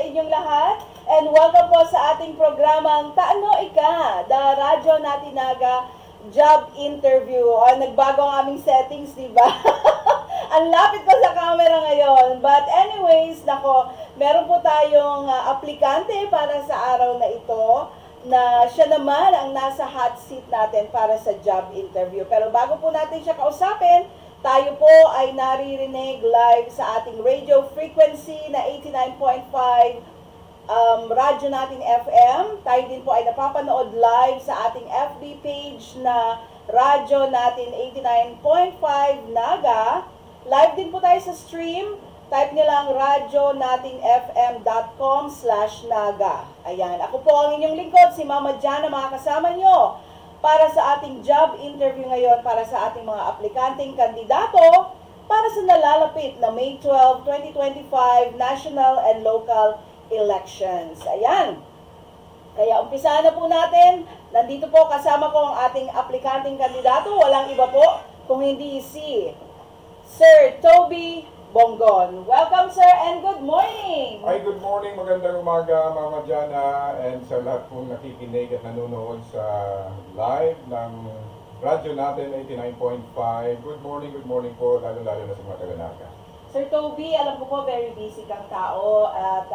inyong lahat and welcome po sa ating programang Taano Ika, the Radyo Natinaga Job Interview. Nagbago ang aming settings, di ba? Ang lapit pa sa camera ngayon. But anyways, nako, meron po tayong aplikante para sa araw na ito na siya naman ang nasa hot seat natin para sa job interview. Pero bago po natin siya kausapin, tayo po ay naririnig live sa ating radio frequency na 89.5 radyo natin FM. Tayo din po ay napapanood live sa ating FB page na radyo natin 89.5 Naga. Live din po tayo sa stream. Type nyo lang radyonatingfm.com/naga. Ayan, ako po ang inyong lingkod, si Mama Jana, mga kasama nyo para sa ating job interview ngayon para sa ating mga aplikanteng kandidato para sa nalalapit na May 12, 2025 national and local elections. Ayan. Kaya umpisahan na po natin. Nandito po kasama ko ang ating aplikanteng kandidato. Walang iba po kung hindi si Sir Toby Bonggon. Welcome, sir, and good morning! Hi, good morning. Magandang umaga, Mama Jana, and sa lahat pong nakikinig at nanonood sa live ng radyo natin, 89.5. Good morning po, lalo-lalo na sa mga taga-Naga. Sir Toby, alam ko po, very busy kang tao at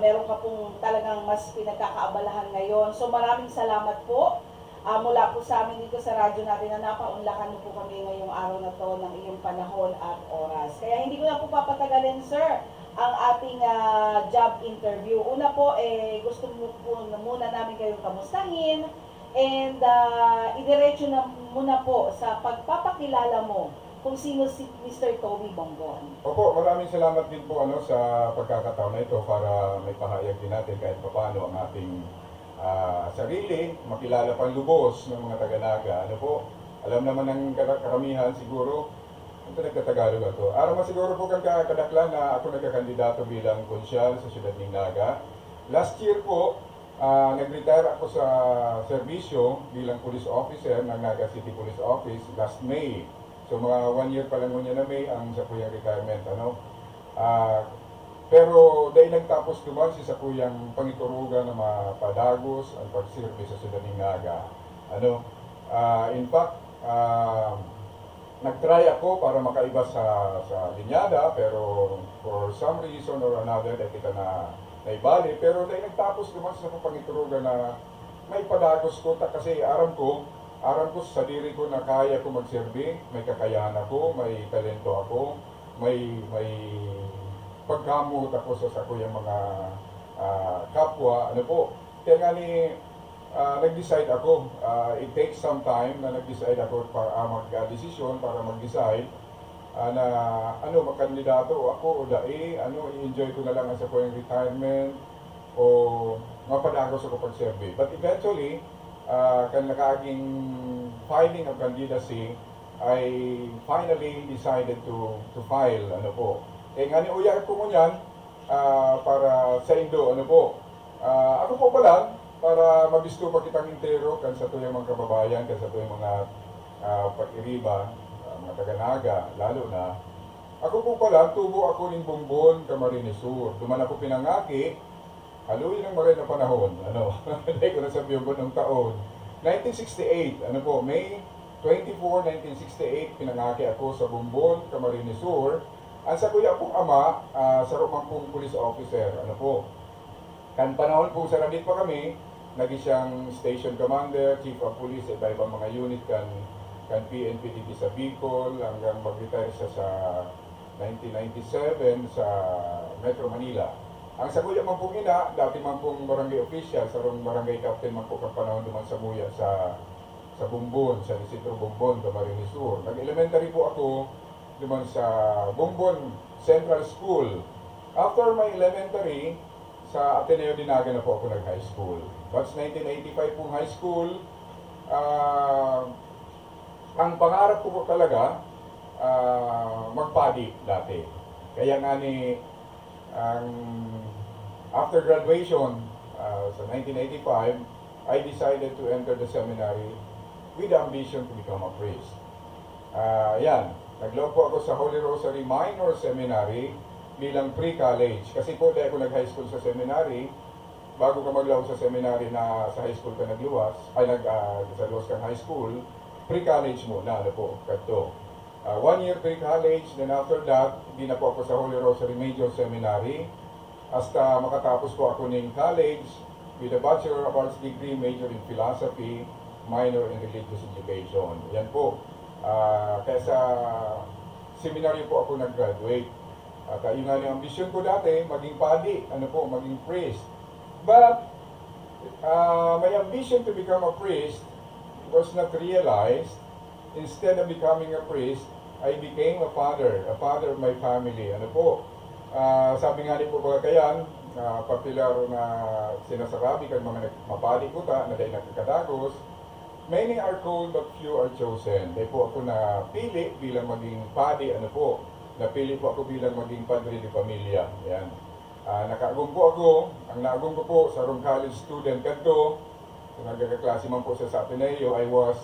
meron ka pong talagang mas pinagkakaabalahan ngayon. So maraming salamat po. Mula po sa amin dito sa radyo natin na napaunlakan po kami ngayong araw na to ng iyong panahon at oras. Kaya hindi ko na po papatagalin, sir, ang ating job interview. Una po, gusto po muna namin kayong kamustahin and idiretso na muna po sa pagpapakilala mo kung sino si Mr. Toby Bonggon. Opo, maraming salamat din po sa pagkakataon na ito para may pahayag din natin kahit paano ang ating sarili, makilala pang lubos ng mga taga-Naga. Ano po, alam naman ng karamihan siguro, ito nagtatagalog ako. Araw masiguro po kang kadaklan na ako nagkakandidato bilang konsyal sa siyudad ng Naga. Last year po, nag-retire ako sa serbisyo bilang police officer ng Naga City Police Office last May. So mga 1 year pa lang na May ang sa kuyang retirement. Pero dahil nagtapos naman sa kuyang pangiturugan na mapadagos ang pagsirbi sa siyudad ng Naga. In fact, nag-try ako para makaiba sa linyada, pero for some reason or another, dahil kita na naibali. Pero dahil nagtapos naman sa pangiturugan na may padagos ko, kasi aram ko sa sarili ko na kaya ko magsirbi, may kakayahan ako, may talento ako, may pagkamot ako sa kuyang mga kapwa. Kaya nga nag-decide ako. It takes some time na nag-decide ako para mag-desisyon, para mag-decide na magkandidato ako o i-enjoy ko na lang sa kuyang retirement o mapadagos ako pag-survey. But eventually, kan nakaaging filing of candidacy, I finally decided to file, Kaya nga uyar ko mo yan para sa Indo, ako po pala, para mabisto pa kitang intero kan sa tuyang mga kababayan, kan sa tuyang mga pag-iriba, mga taga-Naga, lalo na. Ako po pala, tubo ako ng Bumbon, Camarines Sur. Duman ako pinangaki, haluin ng marin na panahon, hindi ko nasabi yung ng taon. 1968, May 24, 1968, pinangaki ako sa Bumbon, Camarines Sur. Ang sa kuya pong ama, sa Romang pong police officer, kan panahon po sa nandito pa kami, naging siyang station commander, chief of police, iba-ibang mga unit kan PNP sa Bicol, hanggang mag-retire siya sa 1997 sa Metro Manila. Ang sa kuya man pong ina, dati man pong barangay official, sa barangay captain man po kan panahon naman sa muya sa Bumbon, sa Distrito Bumbon, Camarines Sur. Nag-elementary po ako naman sa Bumbon Central School. After my elementary, sa Ateneo Dinaga na po ako nag-high school. That's 1985 pong high school. Ang pangarap ko po talaga, magpadi dati. Kaya nga after graduation, sa 1985, I decided to enter the seminary with the ambition to become a priest. Nag-loob po ako sa Holy Rosary Minor Seminary bilang pre-college. Kasi po, dahil ako nag-high school sa seminary, bago ka maglaw sa seminary na sa high school ka nagluwas, sa luwas kang high school, pre-college muna, ano po, kato. 1 year pre-college, then after that, hindi na po ako sa Holy Rosary Major Seminary. Hasta makatapos po ako ng college with a Bachelor of Arts degree, major in philosophy, minor in religious education. Yan po. Kaya sa seminary po ako nag-graduate. At yun nga yung ambisyon ko dati, maging padi, ano po, maging priest. But, my ambition to become a priest was not realized. Instead of becoming a priest, I became a father of my family. Ano po, sabi nga ni po Bagakayan, popular na sinasarabi kan mga mapadi ko ta, na dahil nagkakadagos, many are called but few are chosen. Dahil po ako napili bilang maging padi, ano po, napili po ako bilang maging padre de pamilya. Yan. Nakaagong po ako, ang naagong ko po sa Rome College student kadto, kung nagkakaklase man po sa Ateneo, I was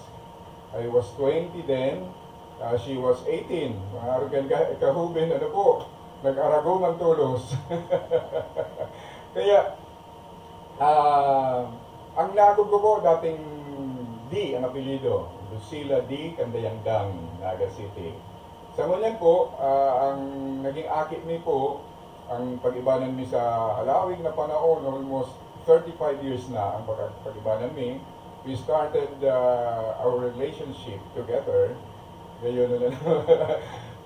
20 then, she was 18. Mga arugan kahubin, ano po, nag-arago ng tulos. Kaya, ang naagong ko po dating D, ang apelido, Lucila D. Candayangdang, Naga City. Sa ngunyan po, ang naging akit mi po, ang pag-ibanan mi sa halawig na panahon, almost 35 years na ang pag-ibanan mi. We started our relationship together. Ngayon na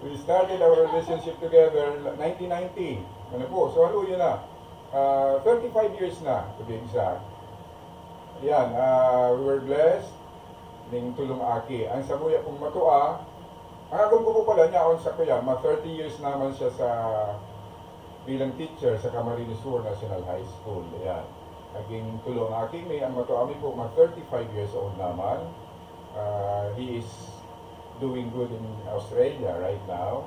we started our relationship together 1990. Ano po? So ano yun na? 35 years na, to be exact. Yan, we were blessed ning tulong aki. Ang sabuya pong matua, ang agong ko po pala niya on sa kuya, 30 years naman siya sa bilang teacher sa Camarines Sur National High School. Yan. Naging tulong aking may ang matuami po, 35 years old naman. He is doing good in Australia right now.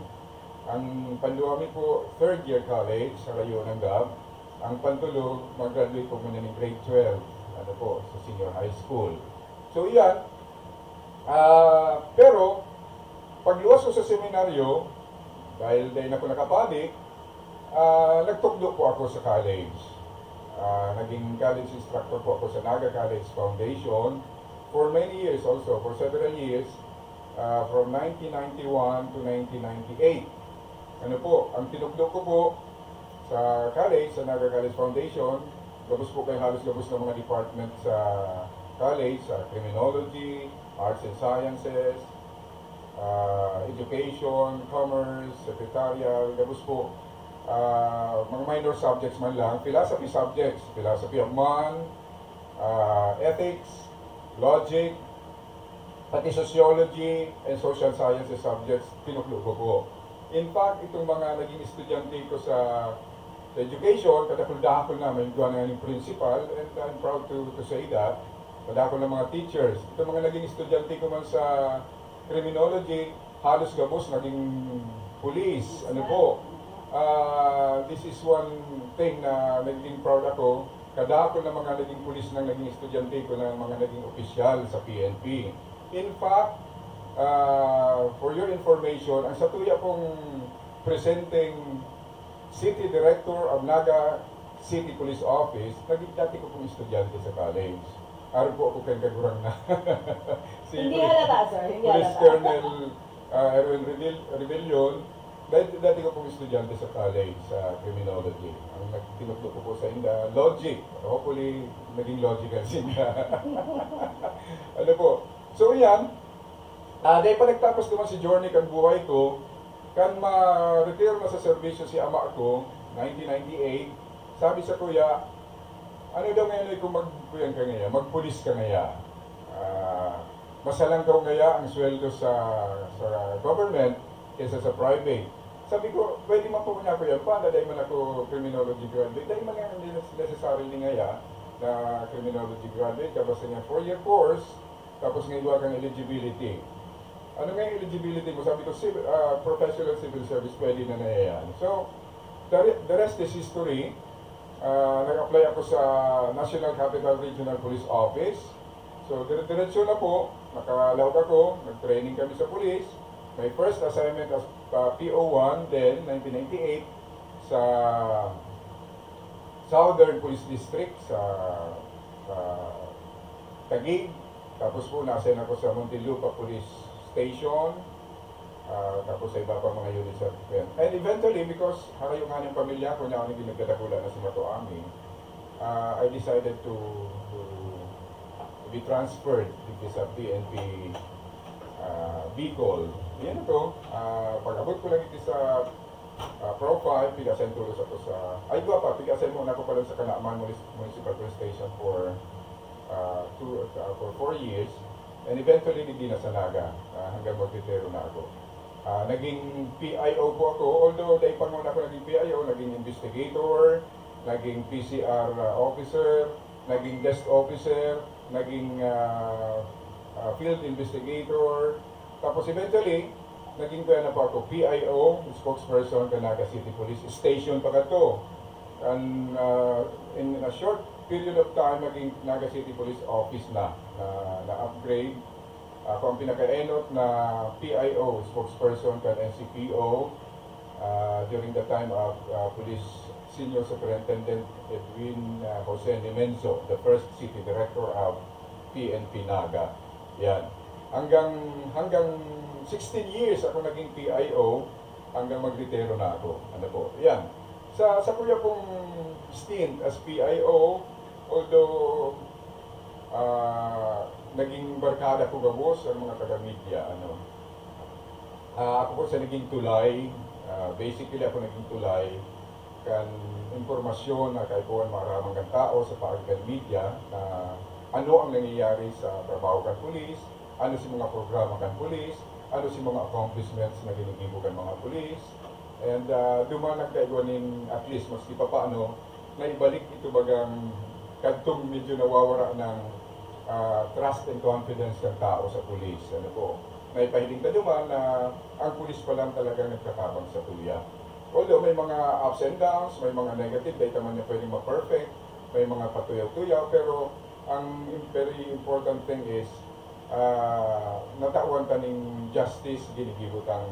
Ang panduami po, third year college sa Rayo ng Gab. Ang pantulog, mag-graduate po muna ng grade 12, ano po, sa senior high school. So yan. Pero, pagluwas ko sa seminaryo, dahil na ako nakapadi, nagtukdo po ako sa college. Naging college instructor po ako sa Naga College Foundation for many years also, for several years, from 1991 to 1998. Ano po, ang tinukdo ko po sa college, sa Naga College Foundation, gabos po kayo halos gabos ng mga department sa college, sa criminology, arts and sciences, education, commerce, secretarial, gabos po. Mga minor subjects man lang, philosophy subjects, philosophy of man, ethics, logic, pati sociology and social sciences subjects, tinuklo ko po. In fact, itong mga naging estudyante ko sa education, kadakul-dakul na, may gawa na yung principal, and I'm proud to say that, kadakul na mga teachers. Itong mga naging estudyante ko man sa criminology, halos gabos, naging police, ano po. This is one thing na naging proud ako. Kadako na mga naging pulis ng naging estudyante ko na mga naging opisyal sa PNP. In fact, for your information, ang satuya pong presenting City Director of Naga City Police Office, naging dati ko pong estudyante sa college. Araw po ako kayong kagurang na. Hindi halata, sir. Hindi Police halata. Colonel Erwin Rebellion. Dati ko pong estudyante sa college, sa criminology. Ang tinutlo ko po sa inda, logic. Hopefully, naging logical sinda. Ano po? So yan, dahil pa nagtapos naman si journey kan buhay ko, kan ma-retire na sa servisyo si ama ko, 1998, sabi sa kuya, ano daw ngayon kung magkuyan ka ngayon, magpulis ka ngayon. Masalang daw ngayon ang sweldo sa government kaysa sa private. Sabi ko, pwede man po niya ko yan. Paano dahil man ako criminology graduate? Dahil man hindi necessary ni ngaya na criminology graduate. Tapos niya 4-year course, tapos ngayon kang eligibility. Ano nga yung eligibility mo? Sabi ko, professional civil service, pwede na yan. So, the rest is history. Nag-apply ako sa National Capital Regional Police Office. So, diretso na po. Nakalawag ako, nag-training kami sa police. My first assignment as PO1, then 1998, sa Southern Police District sa Taguig. Tapos po nasa ako sa Muntinlupa Police Station. Tapos sa iba pang mga units at and eventually, because harayungan yung pamilya ko na ako naging nagdadakula na si Matoami, I decided to be transferred dito sa PNP Bicol. Yan ito, pag-abot ko lang ito sa profile, pigasen tulos ako sa, pigasen muna ako pala sa Kanaaman Municipal Police Station for 4 years, and eventually hindi na sa Naga, hanggang mag-retiro na ako. Naging PIO po ako, although dahil pa muna ako naging PIO, naging investigator, naging PCR officer, naging desk officer, naging field investigator, tapos eventually, naging kaya na po ako PIO, spokesperson ka Naga City Police Station pa to. And in a short period of time, naging Naga City Police Office na-upgrade. Ako ang pinaka-enot na PIO, spokesperson ka NCPO, during the time of Police Senior Superintendent Edwin Jose Nimenzo, the first city director of PNP Naga. Yan. Hanggang 16 years ako naging PIO, hanggang mag-retiro na ako. Ano po? Yan. Sa kuya pong stint as PIO, although naging barkada ko gabos ang mga taga-media, ako po sa naging tulay, basically ako naging tulay kan impormasyon na kaipuan maramang ng tao sa paagigan media na ano ang nangyayari sa trabaho kan pulis, ano si mga programa kan pulis, ano si mga accomplishments na ginigibo kan mga pulis, and duman nagkaigwanin at least maski pa paano na ibalik ito bagang kadtong medyo nawawara ng trust and confidence ng tao sa pulis. Ano po, naipahiling ka duman na ang pulis pa lang talaga nagkatabang sa tulya. Although may mga ups and downs, may mga negative, dahil man niya pwedeng ma-perfect, may mga patuyaw-tuyaw, pero ang very important thing is natawan taning justice, ginigibot ang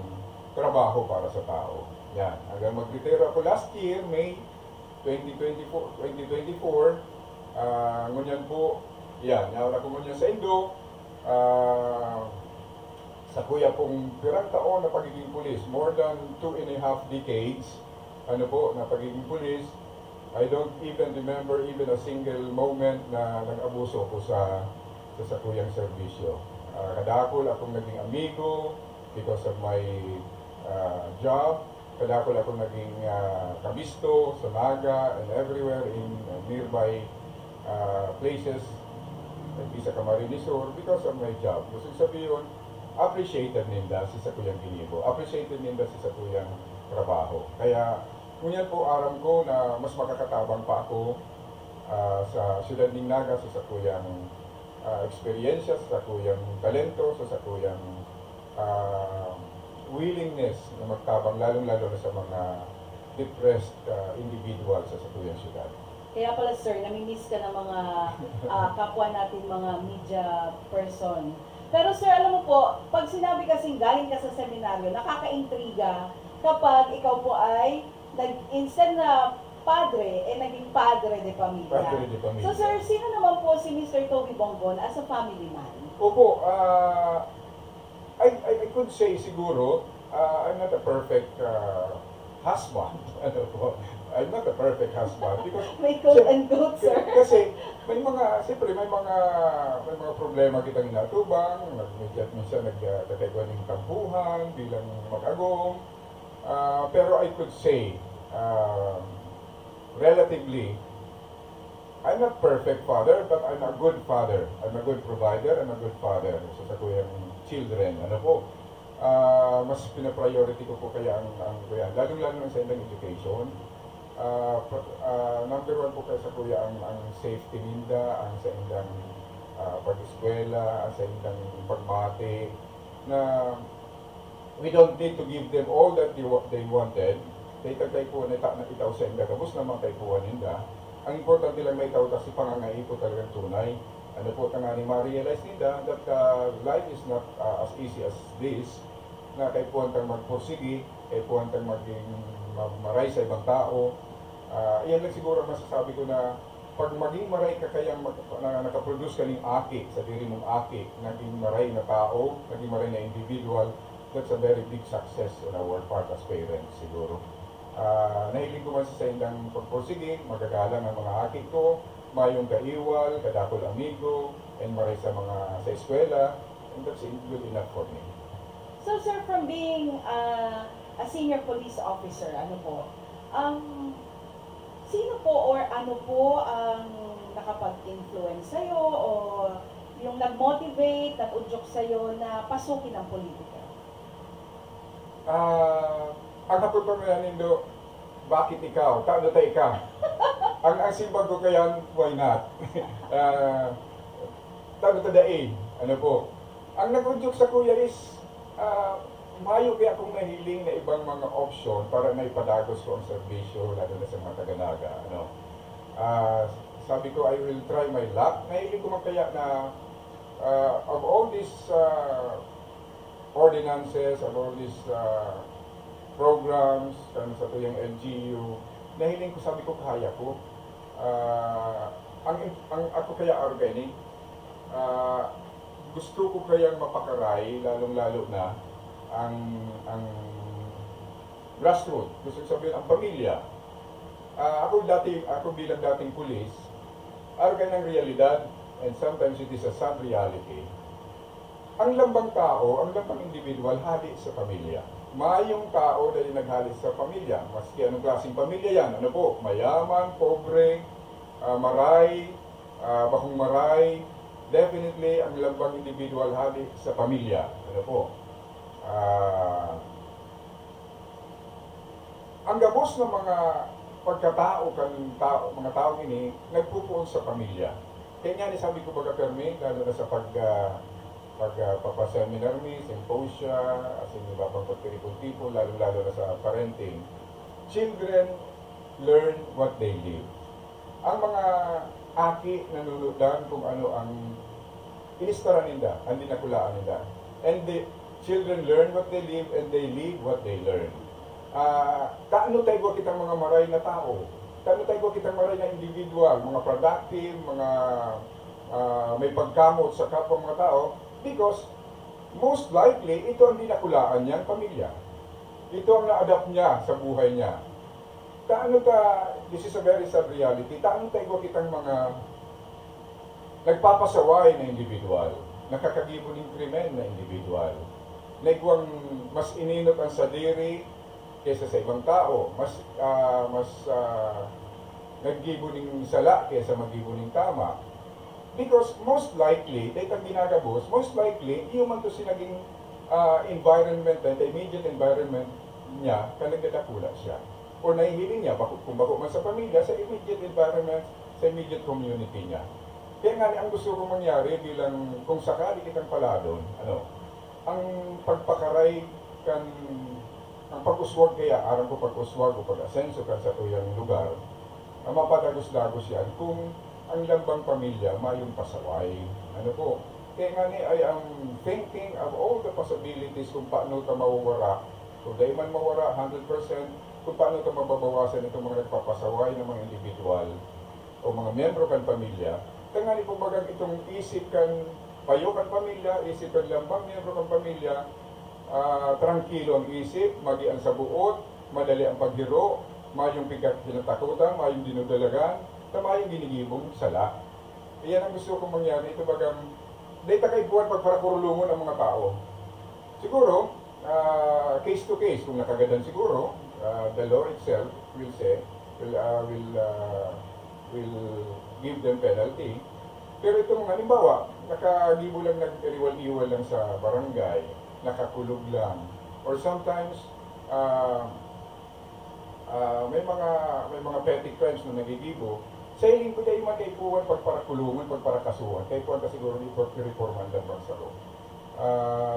trabaho para sa tao. Yan. Hanggang mag-retire ako last year, May 2024, ngunyan po, yan, nauna ko ngunyan sa Indo, sa kuya pong pirang taon na pagiging pulis, more than 2.5 decades, na pagiging pulis, I don't even remember even a single moment na nag-abuso ko sa kuyang serbisyo. Kadakol akong naging amigo because of my job. Kadakol akong naging kabisto sa Naga and everywhere in nearby places, sa Camarines Sur, because of my job. Gusto sabihin, appreciated ninda si sa kuyang ginibo. Appreciated ninda si sa kuyang trabaho. Kaya, ngunyan po aram ko na mas makakatabang pa ako sa siyudad ng Naga sa kuyang experience, sa kuyang talento, sa kuyang willingness na magtabang, lalong-lalo na sa mga depressed individuals sa kuyang siyudad. Kaya pala sir, namimiss ka ng mga kapwa natin, mga media person. Pero sir, alam mo po, pag sinabi kasing galing ka sa seminaryo, nakaka-intriga kapag ikaw po ay instead na padre, naging padre de pamilya. Padre de pamilya. So sir, sino naman po si Mr. Toby Bongbon as a family man? Opo, I could say siguro, I'm not a perfect husband. I'm not a perfect husband because may quote and quote, sir. Kasi may mga problema kitang inatubang, minsan nagkakagawa ng tampuhan bilang mag-agong. Pero I could say, relatively, I'm not perfect father, but I'm a good father. I'm a good provider, I'm a good father sa kuyang children. Mas pina-priority ko po kaya ang lalong-lalo sa indang education. Number one po kaya sa kuya ang safety ninda, ang sa indang pag-eskwela, ang sa indang pagmati, na we don't need to give them all that they wanted. Tay po na itaw sa inda, kabus naman kay po ninda. Ang importante lang may itaw kasi pangangai po talagang tunay. Ano po nga ni ma-realize ninda that life is not as easy as this. na kay puwantang magpursigi, kay puwantang maging maray sa ibang tao. Iyan lang siguro ang masasabi ko na pag maging maray ka kayang nakaproduce ka ng aki, sa diri mong aki, naging maray na tao, naging maray na individual, that's a very big success on our part as parents siguro. Nahiling ko man sa indang pagpursige, magagalang ang mga aki ko, mayong kaiwal, kadakol amigo, and maray sa mga sa eskwela, and that's good enough for me. So sir, from being a senior police officer, ano po, sino po or ano po ang nakapag-influence sa'yo o yung nag-motivate, nag-udyok sa'yo na pasukin ang politika? Ang hapon pa mga nindo, bakit ikaw? Tano tayo ka? ang simbag ko kaya, why not? Tano ta dae, ano po? Ang nag-udyok sa kuya is, mayo kaya akong nahiling na ibang mga option para naipadagos ko ang serbisyo, lalo na sa mga taga-naga. Ano? Sabi ko, I will try my luck. Nahiling ko man kaya na of all these ordinances, of all these programs, sa tuyang LGU, nahiling ko, sabi ko, kaya ko. Ang ako kaya organic, gusto ko kayang mapakaray, lalong-lalo na, ang grassroots, gusto ko sabihin, ang pamilya. Ako bilang dating pulis, argan ng realidad, and sometimes it is a sad reality. Ang lambang tao, ang lambang individual, hali sa pamilya. Mayong tao dahil naghali sa pamilya, maski anong klaseng pamilya yan, ano po, mayaman, pobre, maray, bahong maray, definitely ang lambang individual hali sa pamilya, ano po. Ang gabos ng mga pagkatao mga tao ini nagpupuon sa pamilya. Kaya nga ni sabi ko baga permi, lalo na sa pagpapaseminar mi, symposia, as in iba pang pagpiripon-tipon, lalo na sa parenting. Children learn what they live. Ang mga aki nanuludan kung ano ang inistaran nila, ang dinakulaan nila. And the children learn what they live and they live what they learn. Kaano tayo kitang mga maray na tao? Kaano tayo kitang maray na individual, mga productive, mga may pagkamot sa kapwa mga tao? Because most likely, ito ang dinakulaan niya, pamilya. Ito ang na-adapt niya sa buhay niya. This is a very sad reality, taano tayo kitang mga nagpapasaway na individual, nakakagibo ng krimen na individual, naigwang mas ininot ang sadiri kaysa sa ibang tao, mas naggibo ng sala kaysa maggibo ng tama. Because most likely, dahil ang ginagabos, most likely, yung man to sinaging environment, the immediate environment niya, kanagdadakula siya. O nahihiling niya, kung bako man sa pamilya, sa immediate environment, sa immediate community niya. Kaya nga, ang gusto kong mangyari bilang, kung sakali kitang paladon, ang pagpakaray ang pag-uswag kaya, arang ko pag-uswag o pag-asenso kan sa tuyang lugar, mapadagos-dagos yan kung ang lambang pamilya mayong pasaway. Ano po? Kaya nga ni, I am thinking of all the possibilities kung paano ito mawawara. Kung dahil man mawara 100%, kung paano ito mababawasan itong mga nagpapasaway ng mga individual o mga miyembro kan pamilya. Kaya nga ni, kumbagang itong isip kan payo kan pamilya, isip kan lambang miyembro kan pamilya, tranquilo ang isip, magian sa buot, madali ang paghiro, mayong pinatakutan, mayong dinudalagan, na mayong ginigibong sala. Iyan ang gusto kong mangyari. Ito bagang, dahil takaibuan pagparakurulungon ang mga tao. Siguro, case to case, kung nakagadan siguro, the law itself will say, will give them penalty. Pero itong halimbawa, nakagibo lang, nag-iwal-iwal lang sa barangay, nakakulog lang, or sometimes may mga petty crimes na nagigibo. Sa iling ko tayo magkaipuan pagparakulungan, pagparakasuhan, kaipuan ka siguro ni reforman lang sa law.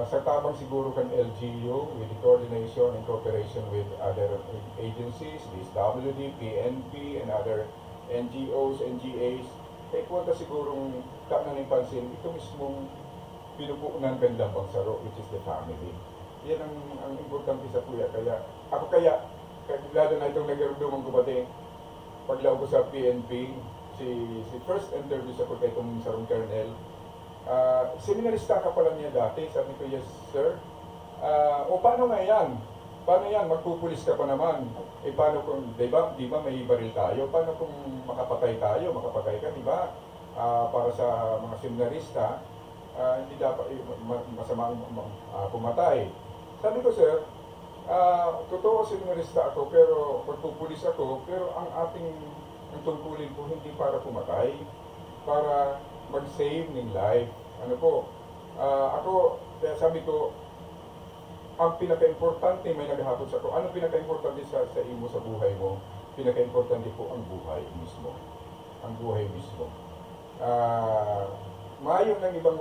Sa tabang siguro kan LGU with the coordination and cooperation with other agencies, DSWD, PNP, and other NGOs, NGAs, kaipuan ka sigurong kanan ng pansin, ito mismong pinupunan kan lambang saro, which is the family. Yan ang importante sa kuya. Kaya, lalo na itong nagdarumduman ko pati, paglaw ko sa PNP, si first interview sa ko kay itong Sarong Colonel, seminarista ka pala niya dati. Sabi ko, yes sir. O paano nga yan? Paano yan? Magpupulis ka pa naman. Eh paano kung, di ba may baril tayo? Paano kung makapatay tayo? Makapatay ka, di ba? Para sa mga seminarista, hindi dapat masamang pumatay. Sabi ko, sir, totoo seminarista ako, pero magpupulis ako, pero ang tungkulin ko hindi para pumatay, para mag-save ng life. Ano po, kaya sabi ko, ang pinaka-importante, may naghahatod sa ko, ano pinaka-importante sa imo sa buhay mo? Pinaka-importante po ang buhay mismo. Ang buhay mismo. Maayo ng ibang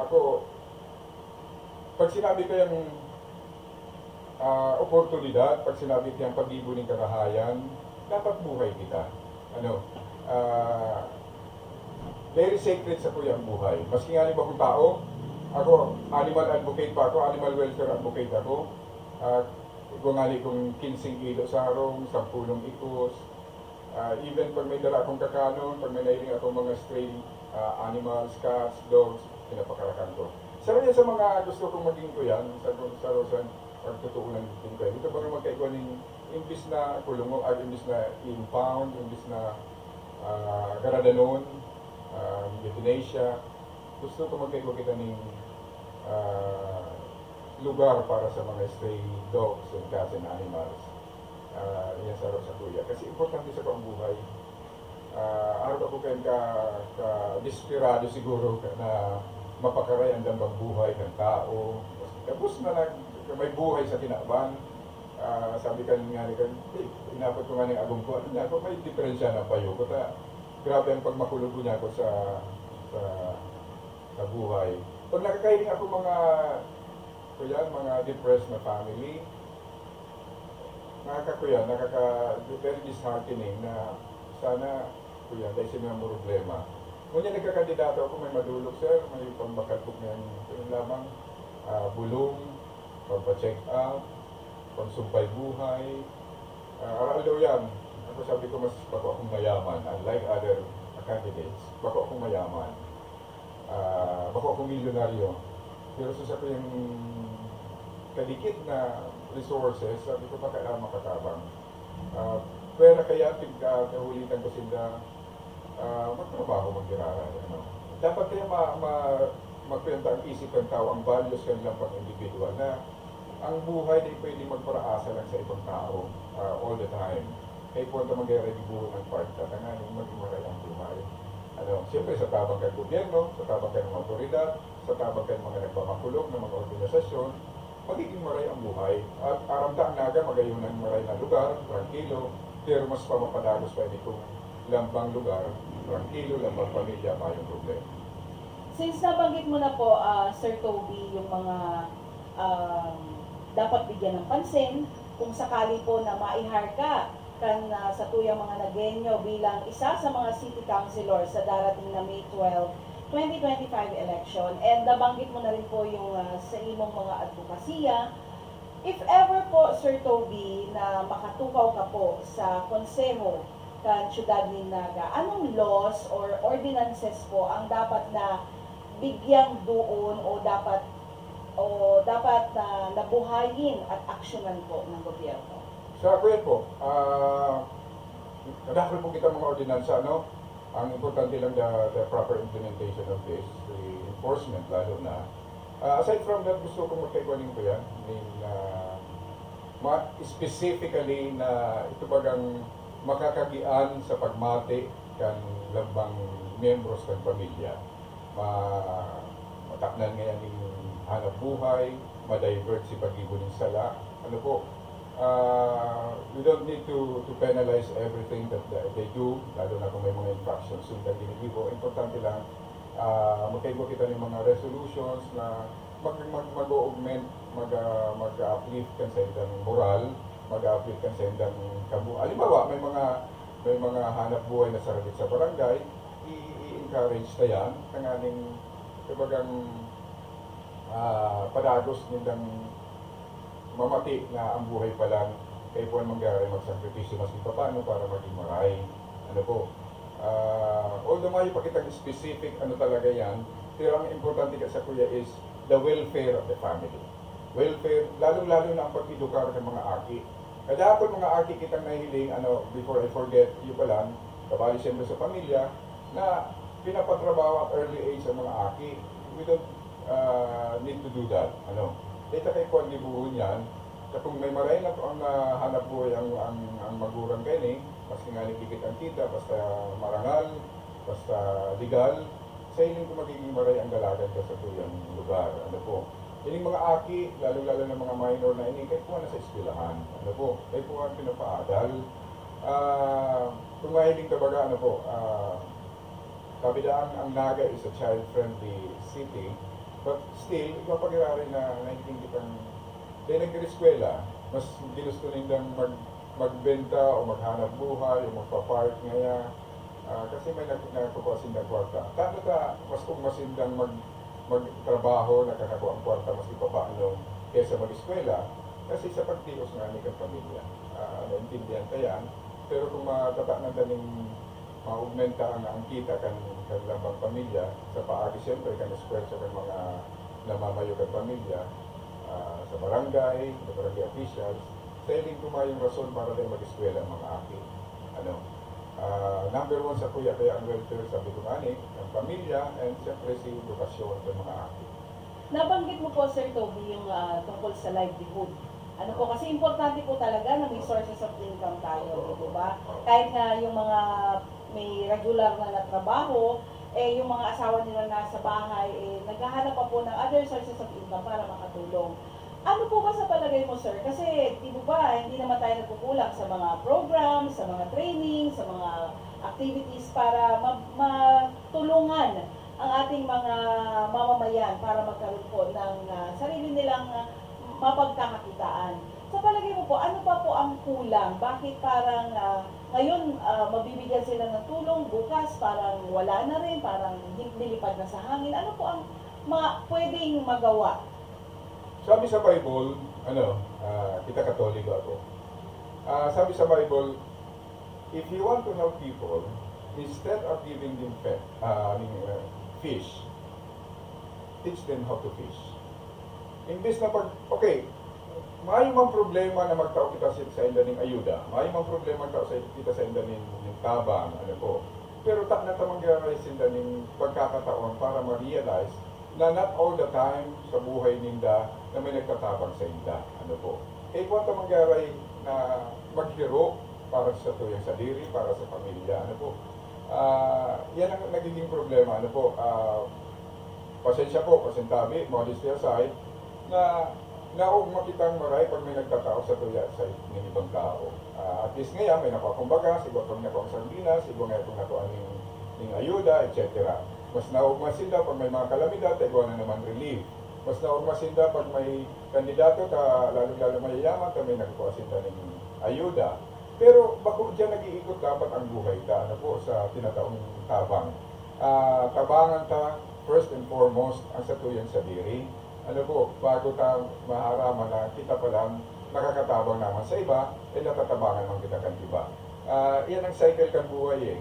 ako, pag sinabi ko yung oportunidad, pag sinabi ko yung pag-ibo ng karahayan, dapat buhay kita. Very sacred sa kuya ang buhay. Maski nga ba akong tao, ako, animal advocate pa ako, animal welfare advocate ako. Gungali kong 15 kilo sa harong, 10 ikos. Even pag may dala akong kakanon, pag may nailing akong mga stray animals, cats, dogs, pinapakarakan ko. Sa rin sa mga gusto kong maging ko yan, sa Rosan, pagtutuunan din ko. Dito ba rin magkaigwa ng imbis na kulungo, imbis na impound, imbis na garadanon, euthanasia. Gusto ko magkaigwa kita ng lugar para sa mga stray dogs and cats and animals. Yan sa kuya. Kasi importante sa pang buhay. Araw ako kayo ka-desperado siguro na mapakaray ang dambang buhay ng tao. Tapos na may buhay sa tinabang. Sabi ka nga ni inapot ko nga ng agong ko, may diferensya ng payo ko. Grabe ang pagmakulog niya ako sa buhay. Pag nakakailing ako mga depressed na family, very disheartening na sana, kuya, dahil sila may problema. Ngunit nagkakandidato ako, may madulog, sir, may pambakalpok na yung lamang, bulong, pagpa-check up, pagsumpay buhay. Although yan, ako sabi ko, mas bako akong mayaman, unlike other candidates, bako akong mayaman. Bako akong milyonaryo. Pero sa ko yung kadikit na resources, sabi ko baka kailangan makatabang. Pwera kaya kahulitan ko sila magtrabaho, mag-iraral. Dapat kaya magpinta ang isip ng tao, ang values kanilang pang-individual na ang buhay ay pwede magparaasa lang sa ibang tao all the time. Kaya po ito mag-ready buhay ng part ka, nga yung mag-imaray ang buhay. Siyempre sa tabang kayo gobyerno, sa tabang kayo ng autoridad, sa tabang kayo mga nagpamakulog ng mga organisasyon, magiging maray ang buhay. At aramdaan naga magayunan maray na lugar, tranquilo, pero mas pamapadagos pa kung lambang lugar, tranquilo, lambang pamilya, mayong problema. Since nabanggit mo na po, Sir Toby, yung mga dapat bigyan ng pansin, kung sakali po na maihar ka sa tuyang mga Nagueño bilang isa sa mga city councilor sa darating na May 12, 2025 election, and nabanggit mo na rin po yung sa imong mga advokasya. If ever po, Sir Toby, na makatukaw ka po sa konseho kan Siyudad ni Naga, anong laws or ordinances po ang dapat na bigyang doon o dapat na nabuhayin at aksyonan po ng gobyerno? Sa akin po, nadakil po kita mga ordinansa, ang importante lang the proper implementation of this, the enforcement lalo na. Aside from that, gusto ko magkaikuanin ko yan, specifically na ito bagang makakagian sa pagmati kan lambang membros ng pamilya. Mataknan ngayon yung hanap buhay, ma-divert si pag-ibo ng sala. We don't need to penalize everything that they do, lalo na kung may mga infractions yung ginigibo. Importante lang, magkaibo kita ng mga resolutions na mag-augment, mag-uplift kan sa indang moral, mag-uplift kan sa indang kabuhayan. Halimbawa, may mga hanap buhay na saragit sa barangay, i-encourage na yan, tanganing, kabagang padagos nindang mamati na ang buhay pa lang kay Juan Manggaray magsakripisyo mas pa paano para maging maray. Ano po? Although may pakitang specific ano talaga yan, pero ang importante kasi kuya is the welfare of the family. Welfare, lalong-lalo na ang pag-edukar ng mga aki. Kada ako mga aki kitang nahiling, before I forget, yung pa lang, kabali siyempre sa pamilya, na pinapatrabaho at early age ang mga aki. We don't need to do that. Dito kay Juan Libuhon yan, kapag may maray na ang hanap buhay ang magurang kayo mas nga nagkikit ang kita, basta marangal, basta legal, sa inyong kung magiging maray ang dalagan ka sa tuyang lugar. Ano po? Yung mga aki, lalo-lalo ng mga minor na ini, kayo po na sa eskwelahan. Ano po? Kayo po ang pinapaadal. Kung mahiling kabaga, kabidaan ang Naga is a child-friendly city, but still, ipapagirari na nakikinig ang dahil nag-eskwela, mas ginusto nilang magbenta o maghanap buhay o magpapark ngaya. Kasi may nagpapasin ng kwarta. Tano ka, mas kung masindang magtrabaho, nakakakuha ang kwarta, mas ipapaano kesa mag-eskwela. Kasi sa pagtios nga ni kang pamilya. Naintindihan ka yan. Pero kung matata na taning ma-augmenta ang kita kan lambang pamilya, sa paagi siyempre kan eskwela sa mga namamayo kang pamilya, sa barangay officials, sa iling kumayong rason para tayo mag-eskwela ang mga aki. Number one sa kuya, kaya ang welfare, sabi ko ang pamilya, and siyempre si edukasyon sa mga aki. Nabanggit mo po, Sir Toby, yung tungkol sa livelihood. Ano po, kasi importante po talaga na may sources of income tayo, di ba? Kahit na yung mga may regular na trabaho, yung mga asawa nila nasa bahay, naghahanap pa po ng other sources of income para makatulong. Ano po ba sa palagay mo, sir? Kasi, di ba, hindi naman tayo nagkukulang sa mga programs, sa mga training, sa mga activities para matulungan ang ating mga mamamayan para magkaroon po ng sarili nilang mapagkakakitaan. Sa palagay mo po, ano pa po ang kulang? Bakit parang ngayon mabibigyan sila ng tulong, bukas parang wala na rin, parang nilipad na sa hangin? Ano po ang pwedeng magawa? Sabi sa Bible, kita Katoliko ako. Sabi sa Bible, if you want to help people, instead of giving them fish, teach them how to fish. Imbis na may mang problema na magtao kita sa inda ng ayuda, may mang problema magtao kita sa inda ng tabang, pero tak na tamanggaray sa inda ng pagkakataon para ma-realize na not all the time sa buhay ninda na may nagtatabang sa inda. Kaya kung tamanggaray na maghiro para sa tuyang sadiri, para sa pamilya, yan ang nagiging problema, pasensya po, pasintabi, modesty aside, na naog makitang maray pag may nagtatao sa tuya sa ng ibang tao. At least ngayon, may napakumbaga, siguro pag nakuha ang sardinas, siguro ngayon pag nakuha ng ayuda, etc. Mas naog masinda pag may mga kalamidad, tayo na naman relief. Mas naog masinda pag may kandidato, lalo-lalo mayayaman, may nakuha sinda ng ayuda. Pero bako dyan nag-iikot dapat ang buhay ta, sa tinataong tabang. Tabangan ta, first and foremost, ang satuyang sa diri. Bago ta maharaman na kita pa lang nakakatabang naman sa iba, natatabangan man kita kan iba. Yan ang cycle kan buhay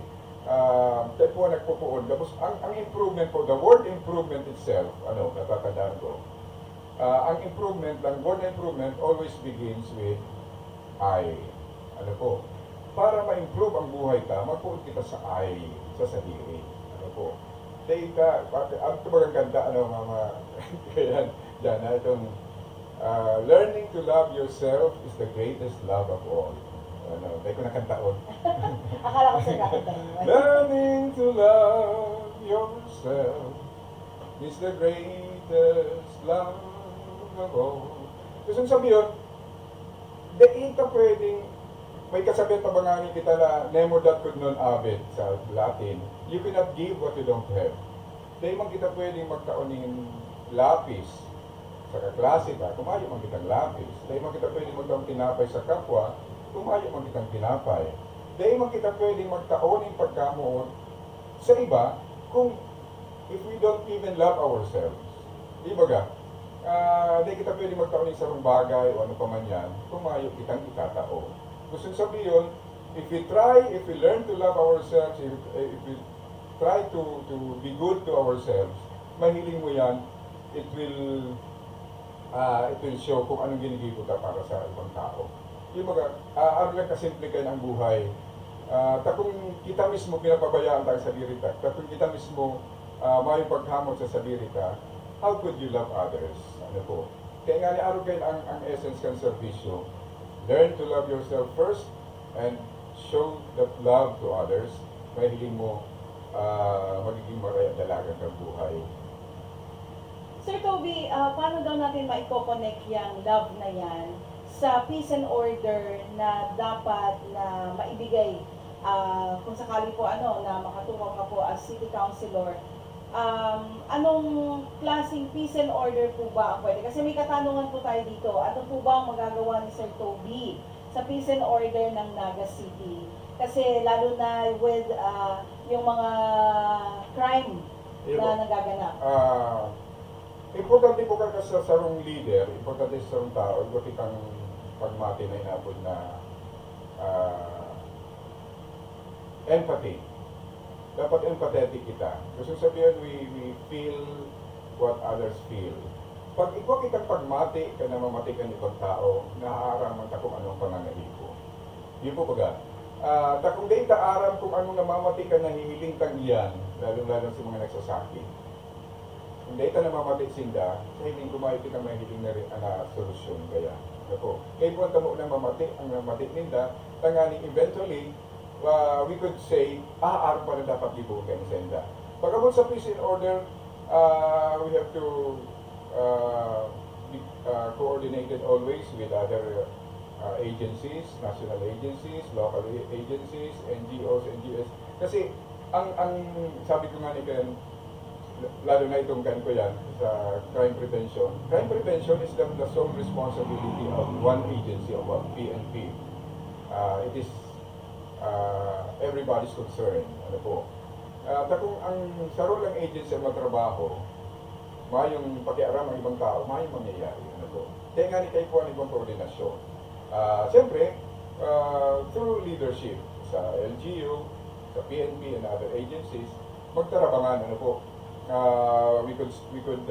tayo po nagpupuon. Tapos ang improvement po, the word improvement itself, natatandaan ko. Ang improvement, ang word improvement always begins with I. Para ma-improve ang buhay ta, magpuon kita sa I, sa sadiri. Dahil ka, ang tumagang kanta, mama, kaya dyan, itong learning to love yourself is the greatest love of all. Dahil ko nakantaon. Akala ko sa kakantaon. Learning to love yourself is the greatest love of all. Gusto sabi yun, dahil ka pwedeng, may kasabihan pa ba nga kita na nemo dat could non habet sa Latin, you cannot give what you don't have. Dahil man kita pwedeng magtaon ng lapis sa kaklase ka, kumayo man kitang lapis. Dahil man kita pwedeng magtaon tinapay sa kapwa, kumayo man kitang tinapay. Dahil man kita pwedeng magtaon ng pagkamuot sa iba, kung if we don't even love ourselves. Di ba ga? Hindi kita pwede magtaon sa isang bagay o ano pa man yan, tumayo kitang itatao. Gusto sabihin, if we learn to love ourselves, if we try to be good to ourselves, mahiling mo yan, it will show kung anong ginigibo ka para sa ibang tao. Yung mga, ano lang kasimple kayo ng buhay. Kung kita mismo pinapabayaan tayo sa dirita, kung kita mismo may paghamot sa sabirita, how could you love others? Ano po? Kaya nga ni araw kayo ang essence ng servisyo. Learn to love yourself first and show that love to others. Mahiling mo magiging maraya dalaga ng buhay. Sir Toby, paano daw natin maiko-connect yung love na yan sa peace and order na dapat na maibigay kung sakali po na makatulong ka po as city councilor? Anong klaseng peace and order po ba ang pwede? Kasi may katanungan po tayo dito. Ano po ba ang magagawa ni Sir Toby sa peace and order ng Naga City? Kasi lalo na with yung mga crime na nagaganap. Importante po ka sa sarong leader, importante sa sarong tao, ito kitang pagmati na inabot na empathy. Dapat empathetic kita. Gusto sabihin, we feel what others feel. Pag ikaw kitang pagmati ka na mamati ka ng ibang tao, naaaraman ka kung anong pananalipo. Yun po baga. Kung di aram kung anong namamati ka na hihiling kang iyan, lalo-lalo sa mga nagsasakit. Kung di namamati sinda, sa hiling kumayo ka mahihiling na rin solusyon kaya. Ako. Kaya po ang na mamati, ang namati ninda, tanganing eventually, we could say, araw pa na dapat libugan senda. Pagkabot sa peace and order, we have to be coordinated always with other agencies, national agencies, local agencies, NGOs, NGOs. Kasi, ang sabi ko nga ni Ken, lalo na itong kan ko yan, sa crime prevention. Crime prevention is the sole responsibility of one agency, of PNP. It is everybody's concern. Ano po? Kung ang saro lang agency ang matrabaho, mayong pakiaram ang ibang tao, mayong mangyayari. Ano po? Kaya nga ni kayo po ang ibang koordinasyon. Siyempre, through leadership sa LGU, sa PNP and other agencies, magtarabangan. Ano po? We could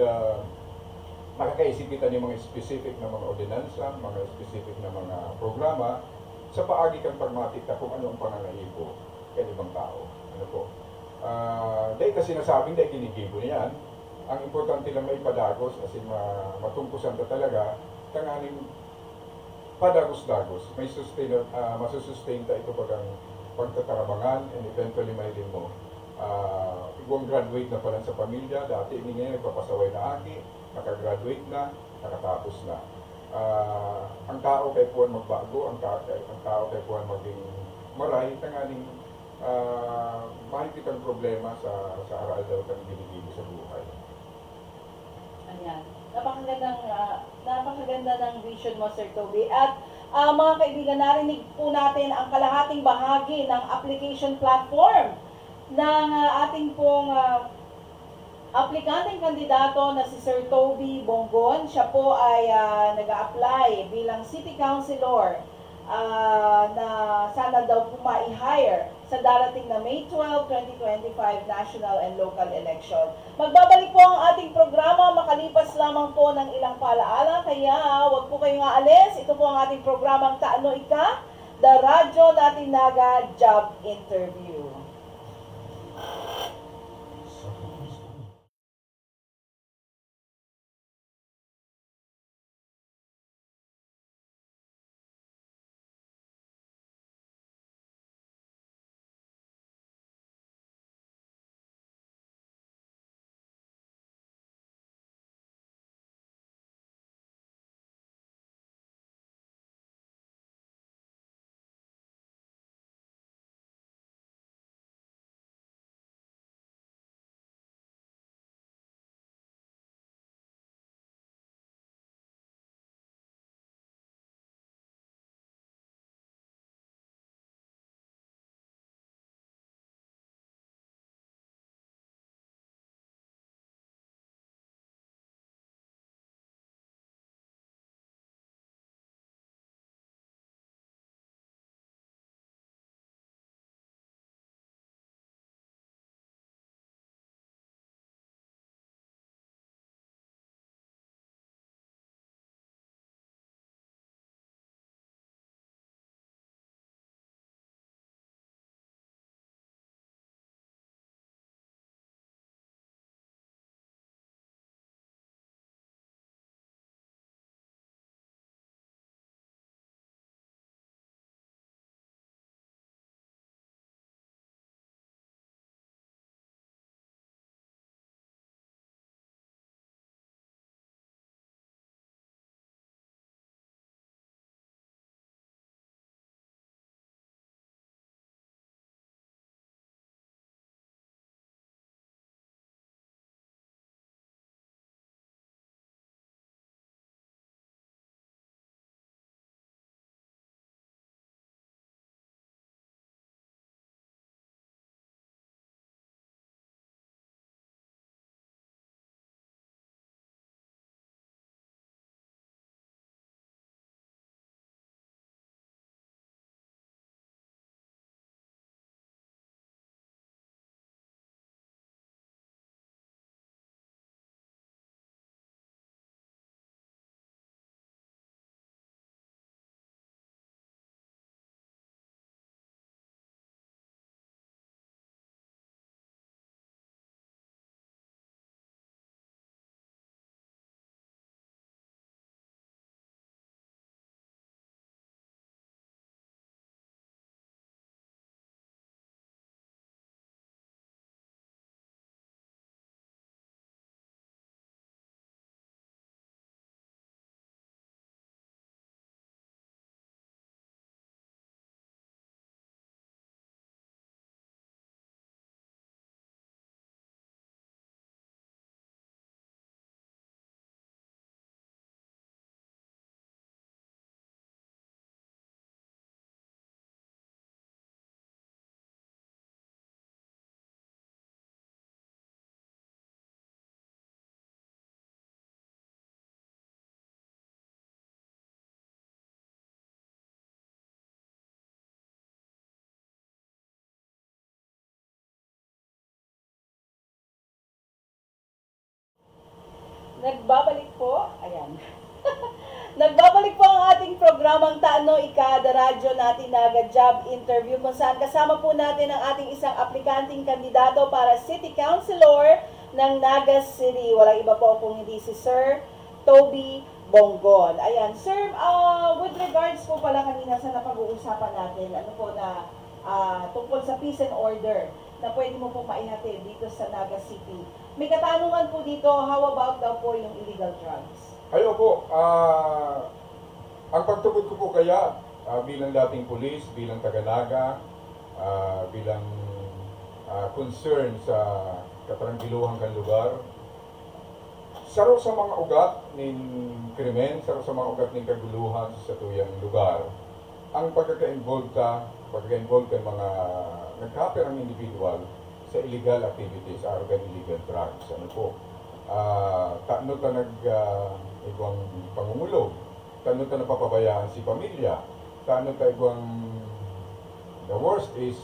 makakaisip kita ng mga specific na mga ordinansa, mga specific na mga programa, sa paagi kang pagmatik na kung ano ang panangahipo kay ibang tao. Ano po? Dahil kasi sinasabing dahil kinikibo niyan, ang importante lang may padagos, kasi matungkusan ka talaga, tanganing padagos-dagos, may masusustain ta ito pag ang pagtatarabangan, and eventually may din mo. Igwang graduate na pala sa pamilya, dati hindi ngayon nagpapasaway na aki, nakagraduate na, nakatapos na. Ang tao kay puwan magbago, ang tao kay puwan maging maray, tangaling mahigit ang problema sa aral daw kang ginigibo sa buhay. Ayan. Napakaganda ng vision mo, Sir Toby. At mga kaibigan, narinig po natin ang kalahating bahagi ng application platform ng ating pong aplikanteng kandidato na si Sir Toby Bonggon. Siya po ay nag-a-apply bilang City Councilor na sana daw po ma-hire sa darating na May 12, 2025 national and local election. Magbabalik po ang ating programa makalipas lamang po ng ilang paalaala, kaya wag po kayong aalis. Ito po ang ating programang Taano Ika, the Radyo Natinaga Job Interview. Nagbabalik po, ayan. Nagbabalik po ang ating programang Taano Ika, the radyo natin na job interview kung saan kasama po natin ang ating isang aplikanteng kandidato para City Councilor ng Naga City. Walang iba po kung hindi si Sir Toby Bonggon. Ayan, Sir, with regards po pala kanina sa napag-uusapan natin, ano po na tungkol sa peace and order na pwede mo po maihatid dito sa Naga City. May katanungan po dito, how about daw po yung illegal drugs? Ayo po, ang pagtubod ko po kaya bilang dating pulis, bilang taga-Naga, bilang concern sa katrangiluhan kan lugar, saro sa mga ugat ng krimen, saro sa mga ugat ng kaguluhan sa tuyang lugar, ang pagkaka-involved ka mga nagkaperang individual sa illegal activities, arugan illegal drugs. Ano po? Tano ta igwang pangungulog, tano ta napapabayaan si pamilya, tano ta igwang the worst is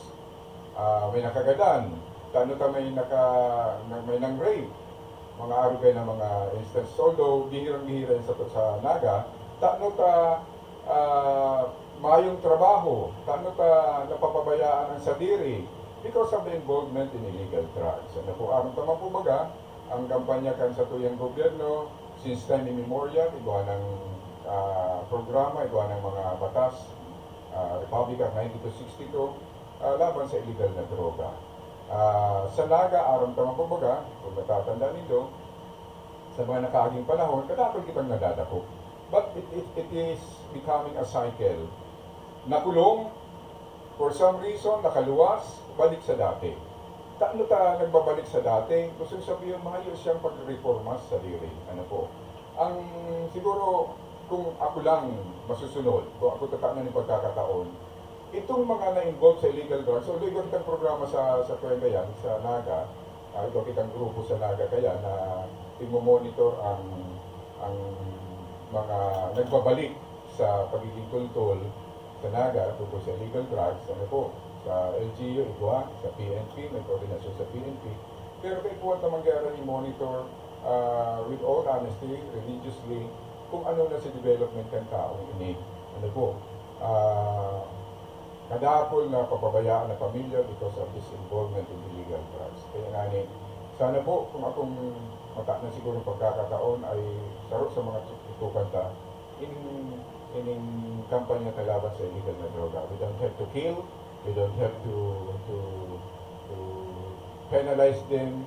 may nakagadan, tano ta may nang rape, mga arugay na mga instance. Although bihirang-bihira sa Naga, tano ta mayong trabaho, tano ta napapabayaan ang sadiri because of the involvement in illegal drugs. Ano po, aron tama po baga, ang kampanya kan sa tuyang gobyerno, since time immemorial, igawa ng programa, igawa ng mga batas, Republic Act 9262, laban sa illegal na droga. Sa Naga, aram tamang kumbaga, kung natatanda nito, sa mga nakaaging panahon, kadakol kitang nadadako. But it is becoming a cycle. Nakulong, for some reason, nakaluwas, balik sa dati. Taano ta nagbabalik sa dati? Gusto sabihin, mahayos siyang pag-reforma sa diri. Ano po? Ang siguro, kung ako lang masusunod, kung ako tataan ng pagkakataon, itong mga na-involved sa illegal drugs, although ikaw kitang programa sa Cagayan, sa Naga, ikaw kitang grupo sa Naga kaya na i-monitor ang mga nagbabalik sa pagiging tultol sa Naga tungkol sa illegal drugs. Ano po? Sa LGU, iguha, sa PNP, may koordinasyon sa PNP. Pero kay po ang mangyari i-monitor with all honesty, religiously, kung ano na si development ng taong ini. Ano po? Kadapol na papabayaan ng pamilya because of this involvement in illegal drugs. Kaya nga ni, sana po, kung akong mata na siguro pagkakataon ay sarap sa mga tutukan ta, ining kampanya talaban sa illegal na droga. We don't have to kill, we don't have to penalize them.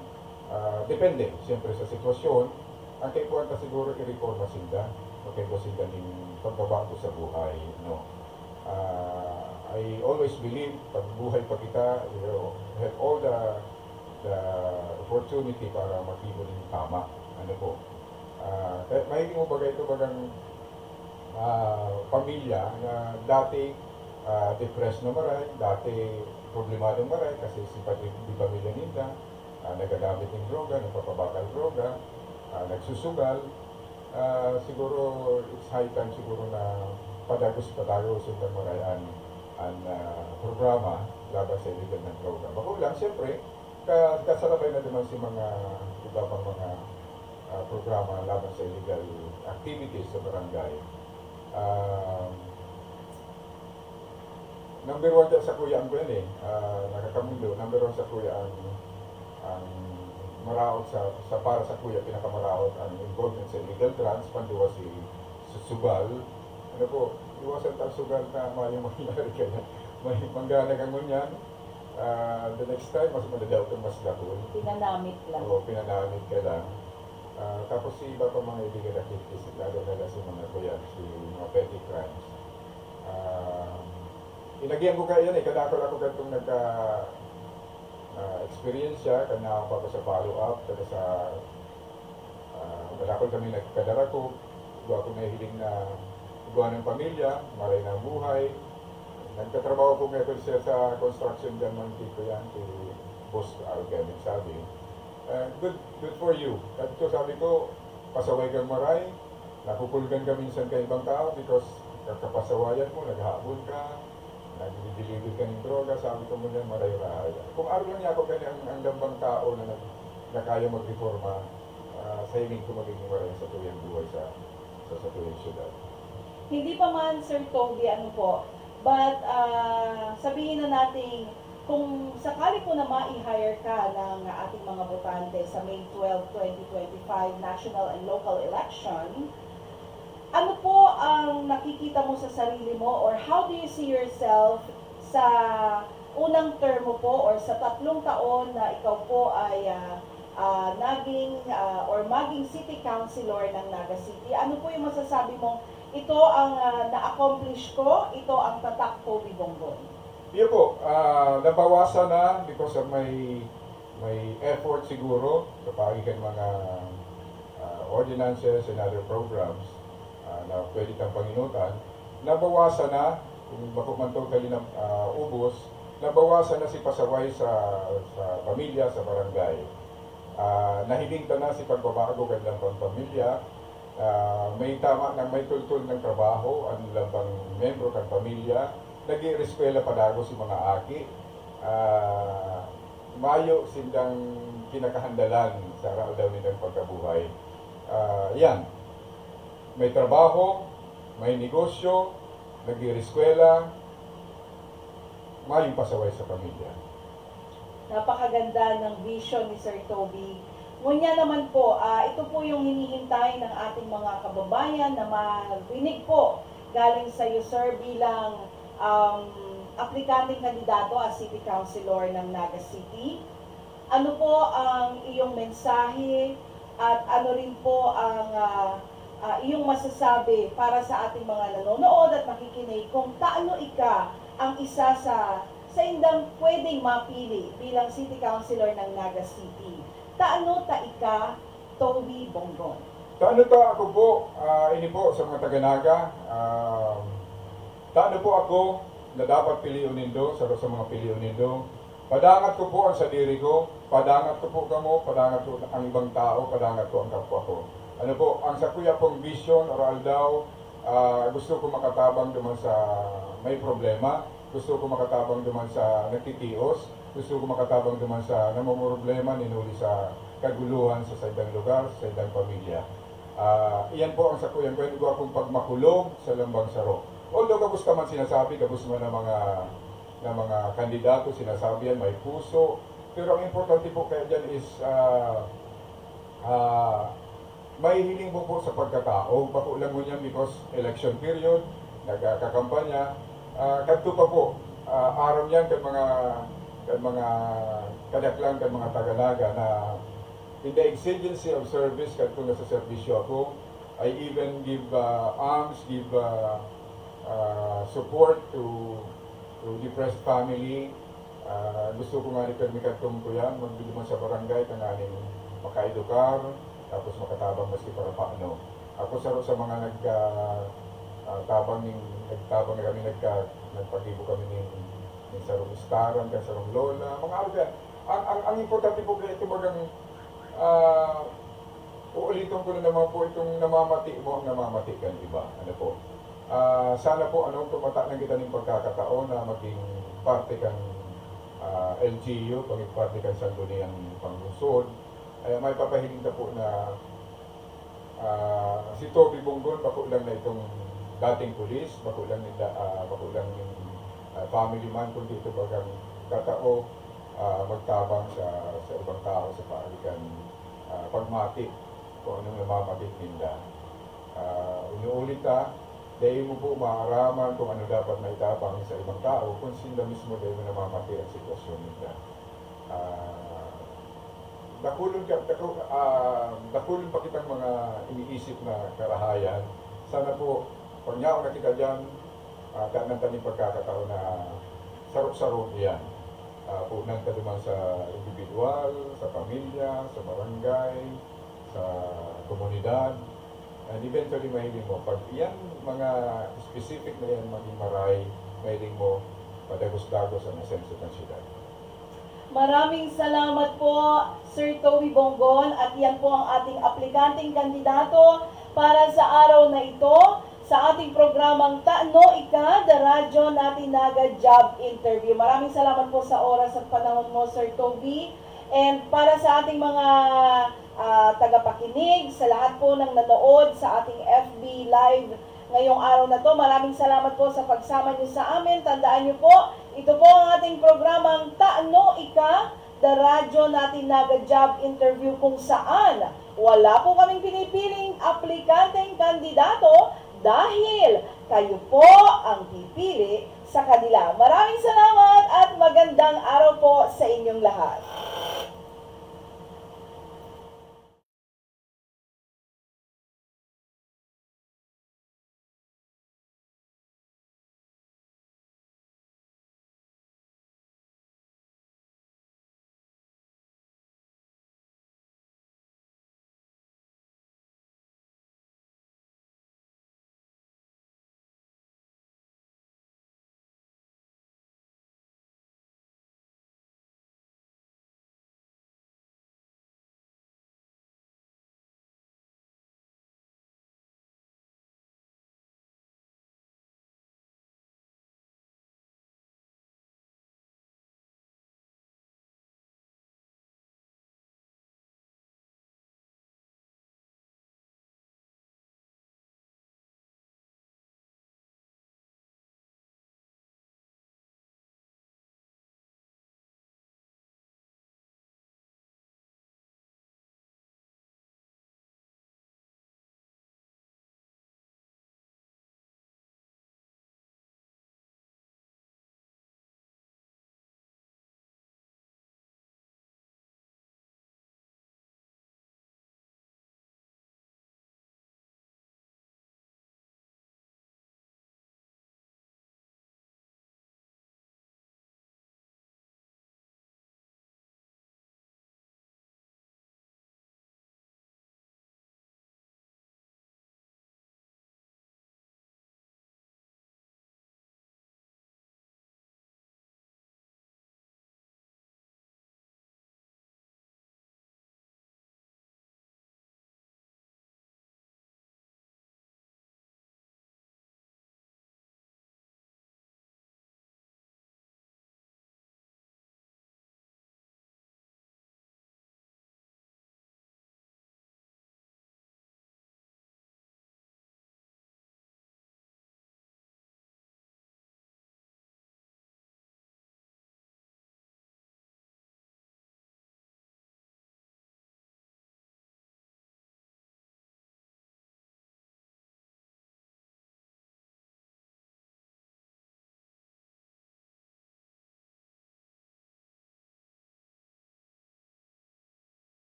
Depende, siyempre sa sitwasyon. Ang kaipuan ka siguro i-reforma sila, magkaipuan sila ng pagbabago sa buhay. No? I always believe, pag buhay pa kita, you have all the opportunity para mag-ibo ng tama. Ano po? Mahiging mo bagay ito bagang pamilya na dati depressed na maray, dati problemadong maray kasi si di pamilya nila, nagagamit ng droga, nagpapabakal droga, nagsusugal. Siguro it's high time siguro na padagos yung marayan ang programa laban sa illegal na droga. Magulang, siyempre, kasalabay na naman si mga iba pang mga programa laban sa illegal activities sa barangay. Number one sa kuya ang yan nakakamundo. Number one sa kuya ang maraot sa para sa kuya, pinakamaraot ang involvement sa illegal drugs, panduwa si sugal. Ano po, iwasan tayo sugal na mayang mangyari kaya may manggana kang ngunyan. The next time, mas madadaw kang mas dakol. Pinanamit lang. Oo, pinanamit ka lang. Tapos si iba pa mga illegal activities, lalo na si mga kuya, si mga petty crimes. Inagyan ko kayo yan kadakol ako ganitong experience siya, kana pa sa follow-up, kada sa kadakol kami nagkadara ko, gawa ko nahihiling na gawa ng pamilya, maray ng buhay. Nagtatrabaho po ngayon siya sa construction dyan ng tipo yan, si Boss Algamit sabi. Good for you. At ito sabi ko, pasaway kang maray, napupulgan ka minsan kay ibang tao because kapasawayan mo, naghahabol ka, nagdidilibid ka ng droga, sabi ko mo niyan, maray-rahay. Kung araw lang niya ako kanya ang dambang tao na kaya magreforma, sa hingin ko maging maray sa tuyang buhay sa tuyang syudad. Hindi pa man, Sir Toby, ano po, but sabihin na natin, kung sakali po na ma-hire ka ng ating mga botante sa May 12, 2025 national and local election, ano po ang nakikita mo sa sarili mo, or how do you see yourself sa unang term mo po or sa 3 taon na ikaw po ay maging city councilor ng Naga City? Ano po yung masasabi mong ito ang na-accomplish ko, ito ang tatak Toby Bongbong? Yun po, nabawasan na because of may effort siguro sa pagitan mga ordinances and other programs na pwede kang panginutan. Nabawasan na, kung bako man totally na ubos, nabawasan na si pasaway sa pamilya, sa barangay. Nahiling na si pagbabago gandang pamilya. May tama na may tultul ng trabaho, ang labang membro ng pamilya. Nag-i-reskwela padago si mga aki. Mayo sindang kinakahandalan sa araw daw nilang pagkabuhay. Yan. May trabaho, may negosyo, nag-i-reskwela, mayong pasaway sa pamilya. Napakaganda ng vision ni Sir Toby. Ngunyan naman po, ito po yung hinihintay ng ating mga kababayan na marinig po galing sa iyo, Sir, bilang aplikanteng kandidato as City Councilor ng Naga City. Ano po ang iyong mensahe at ano rin po ang iyong masasabi para sa ating mga nanonood at makikinig kung taano ika ang isa sa indang pwedeng mapili bilang City Councilor ng Naga City? Taano ta ika Toby Bongbong? Taano ta ako po, ini po sa mga taga-Naga, taano po ako na dapat piliun nindo sa mga piliun nindo. Padangat ko po ang sadiri ko, padangat ko po kamo, padangat ko ang ibang tao, padangat ko ang kapwa ko. Ano po, ang sa kuya pong vision or aldaw, gusto ko makatabang duman sa may problema, gusto ko makatabang duman sa nagtitios, gusto ko makatabang duman sa namumroblema, ninuli sa kaguluhan sa saydang lugar, sa saydang pamilya. Iyan po ang sa kuya, pwede ko akong pagmakulong sa lambang saro. Although kabus ka man sinasabi, kabus man ng mga kandidato, sinasabi yan, may puso. Pero ang importante po kaya dyan is may hiling po sa pagkatao. Bako lang mo niyan because election period, nagkakampanya. Kadto pa po, araw yan kan mga kadaklang, kan mga Tagalaga na in the exigency of service, kadto na sa serbisyo ako, I even give arms, give support to depressed family. Gusto ko nga ni Permikatong ko yan, magbili mo sa barangay, kanganing makaedukar, tapos makatabang maski para paano. Ako sa mga nagtabang na kami, nagpagibo kami ng sarong istaran, kan sarong lola, mga arga. Ang importante po kaya ito bagang uulitin ko na naman po itong namamati mo, namamati kan iba. Ano po? Sana po anong tumata ng kita ng pagkakataon na maging parte kang LGU, maging parte kang sangguniang panglusod. May papahiling na po na si Toby Bongbong, bako lang na itong dating pulis, bako lang yung family man, kundi ito bagang katao magtabang sa ibang tao sa paalikan pagmati kung anong namamatik nila. Inuulit dahil mo po maaraman kung ano dapat maitabang sa ibang tao kung sila mismo dahil mo namamati ang sitwasyon nila. Dakulon pa kitang mga iniisip na karahayan. Sana po, pag nyaw na kita dyan, tanan taning pagkakataon na sarap-sarap yan. Punan ka naman sa individual, sa pamilya, sa barangay, sa komunidad. And eventually, mahiling mo. Pag yan, mga specific na yan, maging maray, mahiling mo, padagos-dagos ang esenso ng siyudad. Maraming salamat po, Sir Toby Bongbong, at yan po ang ating aplikanteng kandidato para sa araw na ito sa ating programang Taano Ika, The Radyo Natin Naga Job Interview. Maraming salamat po sa oras at panahon mo, Sir Toby. And para sa ating mga tagapakinig, sa lahat po ng nanood sa ating FB Live ngayong araw na to. Maraming salamat po sa pagsama niyo sa amin. Tandaan niyo po, ito po ang ating programang Taano Ika, the radyo natin Naga Job Interview, kung saan wala po kaming pinipiling aplikanteng kandidato dahil kayo po ang pipili sa kanila. Maraming salamat at magandang araw po sa inyong lahat.